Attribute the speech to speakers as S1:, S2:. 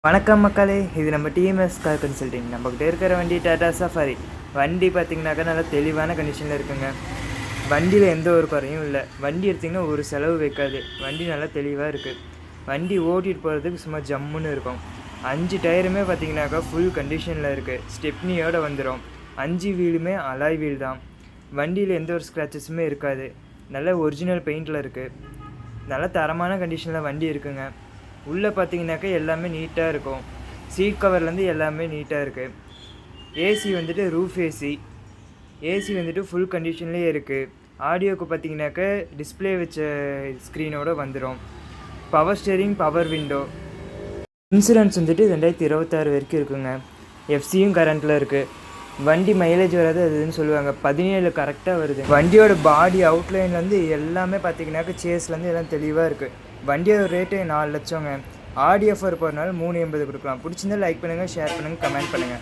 S1: வணக்கம் மக்களே, இது நம்ம டிஎம்எஸ் கார் கன்சல்டிங். நம்மக்கிட்ட இருக்கிற வண்டி டாடா சஃபாரி வண்டி பார்த்திங்கனாக்கா நல்லா தெளிவான கண்டிஷனில் இருக்குங்க. வண்டியில் எந்த ஒரு குறையும் இல்லை. வண்டி எடுத்திங்கன்னா ஒரு செலவு வைக்காது. வண்டி நல்லா தெளிவாக இருக்குது. வண்டி ஓட்டிகிட்டு போகிறதுக்கு சும்மா ஜம்முன்னு இருக்கும். 5 டயருமே பார்த்திங்கனாக்கா ஃபுல் கண்டிஷனில் இருக்குது. ஸ்டெப்னியோடு வந்துடும். 5 வீலுமே அலாய் வீல் தான். வண்டியில் எந்த ஒரு ஸ்க்ராச்சஸுமே இருக்காது. நல்ல ஒரிஜினல் பெயிண்டில் இருக்குது. நல்ல தரமான கண்டிஷனில் வண்டி இருக்குங்க. உள்ளே பார்த்தீங்கன்னாக்கா எல்லாமே நீட்டாக இருக்கும். சீட் கவர்லேருந்து எல்லாமே நீட்டாக இருக்குது. ஏசி வந்துட்டு ரூஃப் ஏசி வந்துட்டு ஃபுல் கண்டிஷன்லேயே இருக்குது. ஆடியோக்கு பார்த்தீங்கன்னாக்கா டிஸ்பிளே வச்ச ஸ்க்ரீனோடு வந்துடும். Power steering, power window. Insurance வந்துட்டு 2026 வரைக்கும் இருக்குங்க. எஃப்சியும் கரண்ட்டில் இருக்குது. வண்டி மைலேஜ் வராது அதுன்னு சொல்லுவாங்க. 17 கரெக்டாக வருது. வண்டியோட பாடி அவுட்லைன்லேருந்து எல்லாமே பார்த்தீங்கன்னாக்கா சேஸ்லேருந்து எல்லாம் தெளிவாக இருக்குது. வண்டியோட ரேட்டு 4 லட்சங்க. ஆடி ஆஃபர் போகிறனால 380 கொடுக்கலாம். பிடிச்சிருந்தா லைக் பண்ணுங்கள், ஷேர் பண்ணுங்கள், கமெண்ட் பண்ணுங்கள்.